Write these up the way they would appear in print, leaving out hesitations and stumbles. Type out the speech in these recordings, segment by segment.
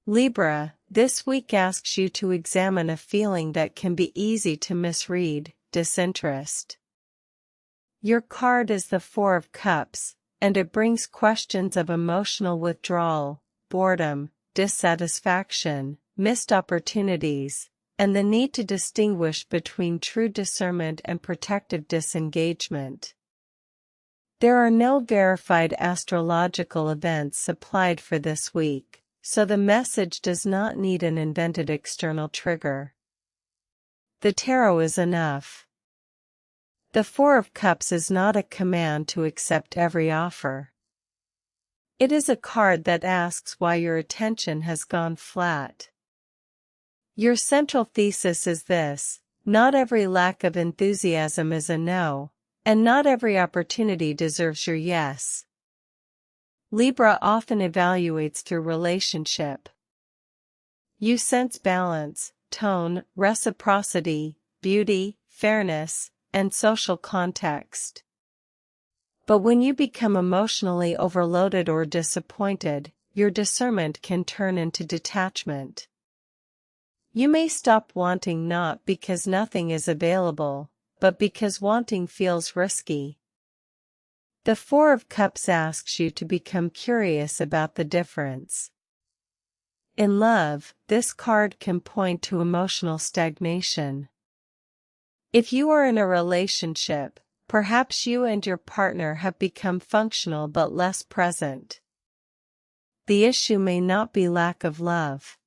Libra, this week asks you to examine a feeling that can be easy to misread: disinterest. Your card is the Four of Cups, and it brings questions of emotional withdrawal, boredom, dissatisfaction, missed opportunities, and the need to distinguish between true discernment and protective disengagement. There are no verified astrological events supplied for this week, so the message does not need an invented external trigger. The tarot is enough. The Four of Cups is not a command to accept every offer. It is a card that asks why your attention has gone flat. Your central thesis is this: not every lack of enthusiasm is a no, and not every opportunity deserves your yes. Libra often evaluates through relationship. You sense balance, tone, reciprocity, beauty, fairness, and social context. But when you become emotionally overloaded or disappointed, your discernment can turn into detachment. You may stop wanting not because nothing is available, but because wanting feels risky. The Four of Cups asks you to become curious about the difference. In love, this card can point to emotional stagnation. If you are in a relationship, perhaps you and your partner have become functional but less present. The issue may not be lack of love.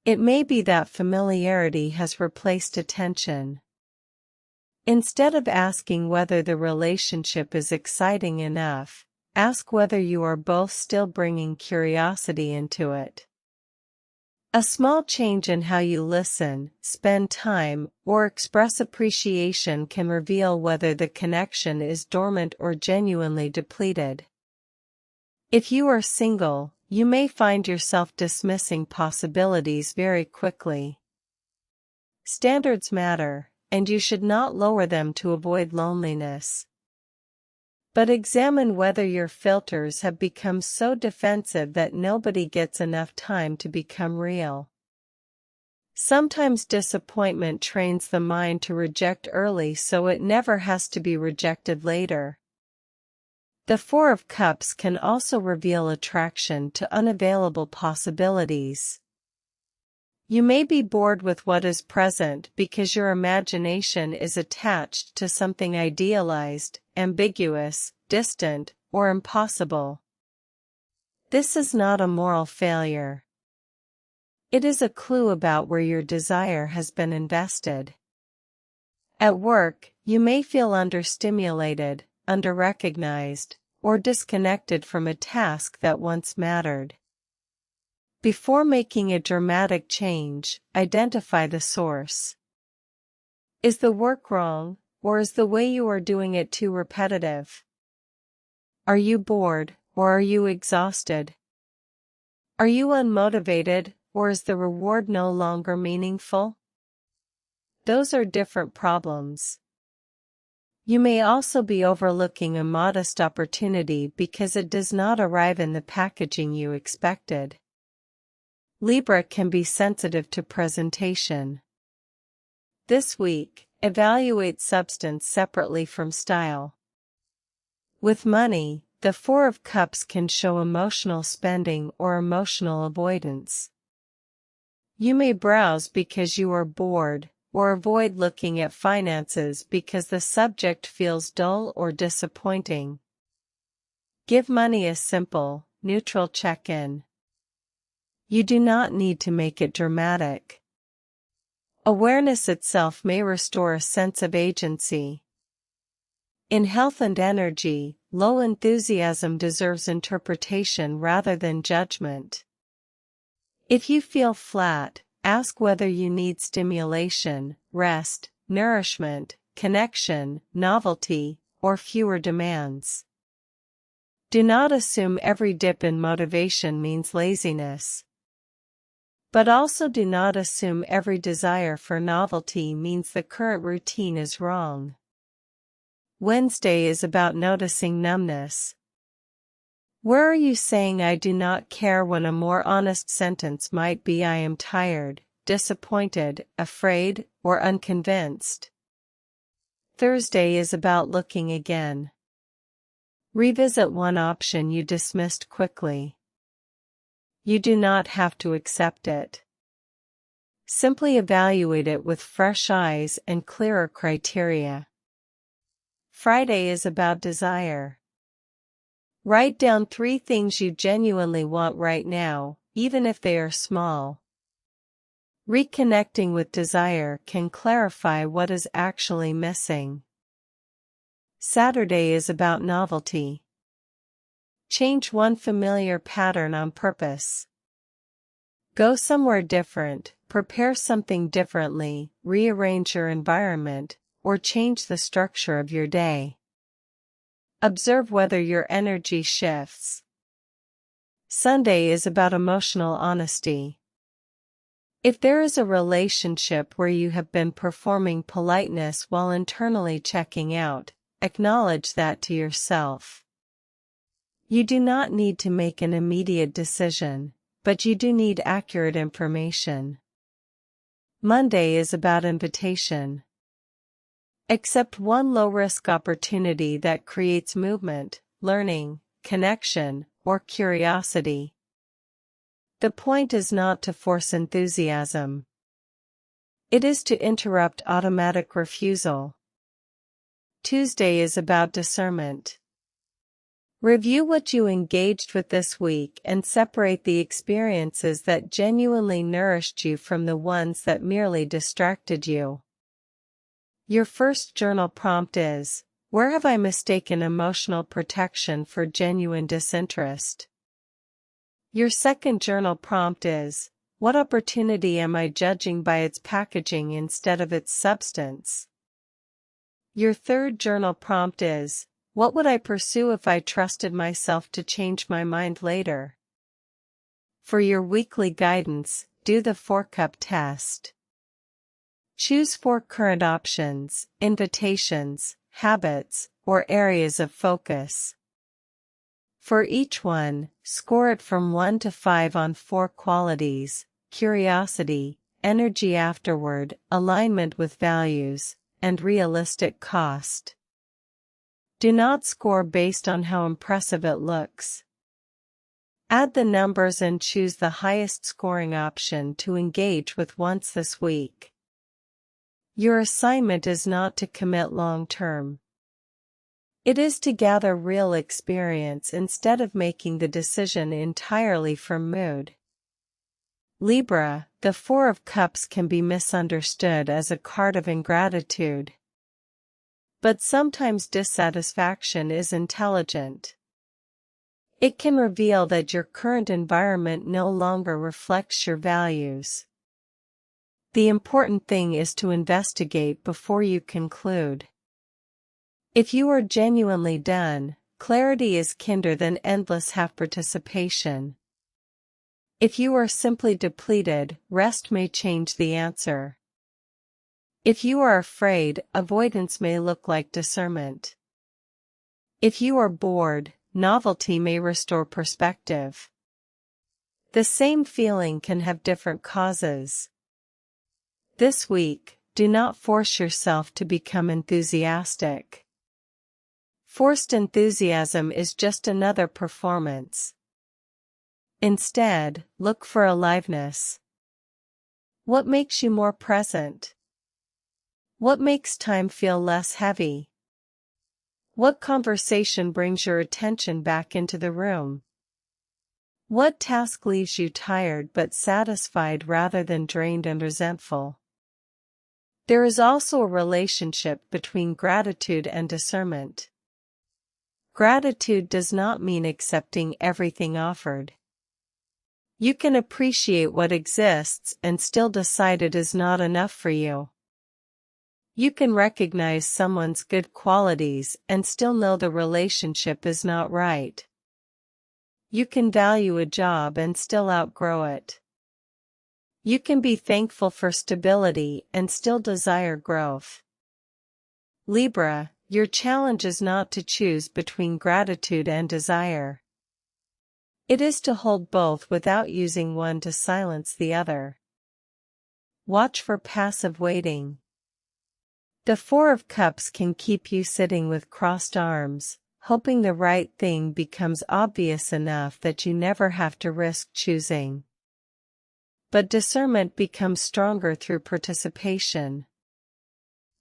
It may be that familiarity has replaced attention. Instead of asking whether the relationship is exciting enough, ask whether you are both still bringing curiosity into it. A small change in how you listen, spend time, or express appreciation can reveal whether the connection is dormant or genuinely depleted. If you are single, you may find yourself dismissing possibilities very quickly. Standards matter, and you should not lower them to avoid loneliness. But examine whether your filters have become so defensive that nobody gets enough time to become real. Sometimes disappointment trains the mind to reject early so it never has to be rejected later. The Four of Cups can also reveal attraction to unavailable possibilities. You may be bored with what is present because your imagination is attached to something idealized, ambiguous, distant, or impossible. This is not a moral failure. It is a clue about where your desire has been invested. At work, you may feel understimulated, underrecognized, or disconnected from a task that once mattered. Before making a dramatic change, identify the source. Is the work wrong, or is the way you are doing it too repetitive? Are you bored, or are you exhausted? Are you unmotivated, or is the reward no longer meaningful? Those are different problems. You may also be overlooking a modest opportunity because it does not arrive in the packaging you expected. Libra can be sensitive to presentation. This week, evaluate substance separately from style. With money, the Four of Cups can show emotional spending or emotional avoidance. You may browse because you are bored, or avoid looking at finances because the subject feels dull or disappointing. Give money a simple, neutral check-in. You do not need to make it dramatic. Awareness itself may restore a sense of agency. In health and energy, low enthusiasm deserves interpretation rather than judgment. If you feel flat, ask whether you need stimulation, rest, nourishment, connection, novelty, or fewer demands. Do not assume every dip in motivation means laziness. But also do not assume every desire for novelty means the current routine is wrong. Wednesday is about noticing numbness. Where are you saying I do not care when a more honest sentence might be I am tired, disappointed, afraid, or unconvinced? Thursday is about looking again. Revisit one option you dismissed quickly. You do not have to accept it. Simply evaluate it with fresh eyes and clearer criteria. Friday is about desire. Write down 3 things you genuinely want right now, even if they are small. Reconnecting with desire can clarify what is actually missing. Saturday is about novelty. Change one familiar pattern on purpose. Go somewhere different, prepare something differently, rearrange your environment, or change the structure of your day. Observe whether your energy shifts. Sunday is about emotional honesty. If there is a relationship where you have been performing politeness while internally checking out, acknowledge that to yourself. You do not need to make an immediate decision, but you do need accurate information. Monday is about invitation. Accept one low-risk opportunity that creates movement, learning, connection, or curiosity. The point is not to force enthusiasm. It is to interrupt automatic refusal. Tuesday is about discernment. Review what you engaged with this week and separate the experiences that genuinely nourished you from the ones that merely distracted you. Your first journal prompt is, where have I mistaken emotional protection for genuine disinterest? Your second journal prompt is, what opportunity am I judging by its packaging instead of its substance? Your third journal prompt is, what would I pursue if I trusted myself to change my mind later? For your weekly guidance, do the 4-cup test. Choose 4 current options, invitations, habits, or areas of focus. For each one, score it from 1 to 5 on 4 qualities: curiosity, energy afterward, alignment with values, and realistic cost. Do not score based on how impressive it looks. Add the numbers and choose the highest scoring option to engage with once this week. Your assignment is not to commit long-term. It is to gather real experience instead of making the decision entirely from mood. Libra, the 4 of Cups can be misunderstood as a card of ingratitude. But sometimes dissatisfaction is intelligent. It can reveal that your current environment no longer reflects your values. The important thing is to investigate before you conclude. If you are genuinely done, clarity is kinder than endless half-participation. If you are simply depleted, rest may change the answer. If you are afraid, avoidance may look like discernment. If you are bored, novelty may restore perspective. The same feeling can have different causes. This week, do not force yourself to become enthusiastic. Forced enthusiasm is just another performance. Instead, look for aliveness. What makes you more present? What makes time feel less heavy? What conversation brings your attention back into the room? What task leaves you tired but satisfied rather than drained and resentful? There is also a relationship between gratitude and discernment. Gratitude does not mean accepting everything offered. You can appreciate what exists and still decide it is not enough for you. You can recognize someone's good qualities and still know the relationship is not right. You can value a job and still outgrow it. You can be thankful for stability and still desire growth. Libra, your challenge is not to choose between gratitude and desire. It is to hold both without using one to silence the other. Watch for passive waiting. The Four of Cups can keep you sitting with crossed arms, hoping the right thing becomes obvious enough that you never have to risk choosing. But discernment becomes stronger through participation.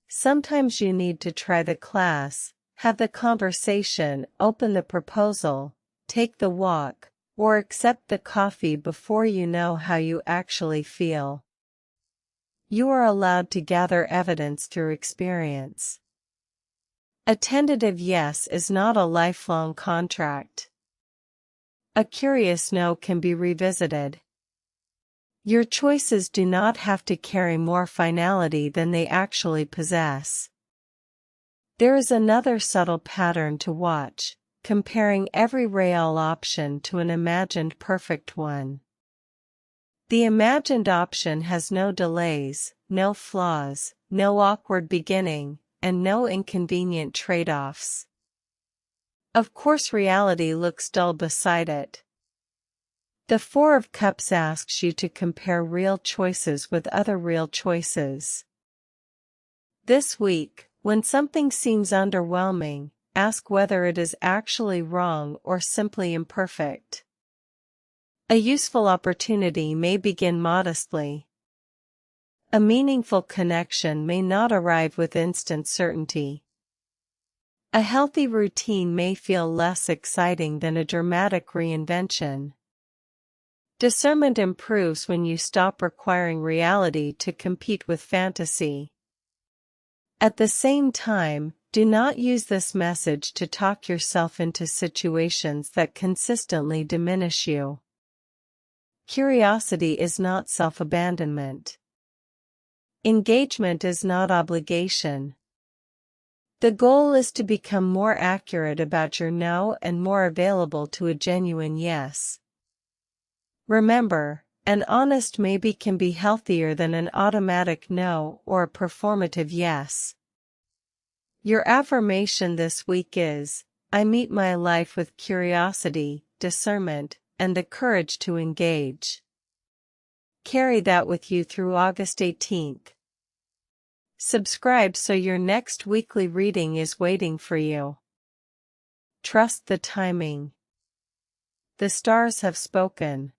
Sometimes you need to try the class, have the conversation, open the proposal, take the walk, or accept the coffee before you know how you actually feel. You are allowed to gather evidence through experience. A tentative yes is not a lifelong contract. A curious no can be revisited. Your choices do not have to carry more finality than they actually possess. There is another subtle pattern to watch, comparing every real option to an imagined perfect one. The imagined option has no delays, no flaws, no awkward beginning, and no inconvenient trade-offs. Of course, reality looks dull beside it. The Four of Cups asks you to compare real choices with other real choices. This week, when something seems underwhelming, ask whether it is actually wrong or simply imperfect. A useful opportunity may begin modestly. A meaningful connection may not arrive with instant certainty. A healthy routine may feel less exciting than a dramatic reinvention. Discernment improves when you stop requiring reality to compete with fantasy. At the same time, do not use this message to talk yourself into situations that consistently diminish you. Curiosity is not self-abandonment. Engagement is not obligation. The goal is to become more accurate about your no and more available to a genuine yes. Remember, an honest maybe can be healthier than an automatic no or a performative yes. Your affirmation this week is, I meet my life with curiosity, discernment, and the courage to engage. Carry that with you through August 18th. Subscribe so your next weekly reading is waiting for you. Trust the timing. The stars have spoken.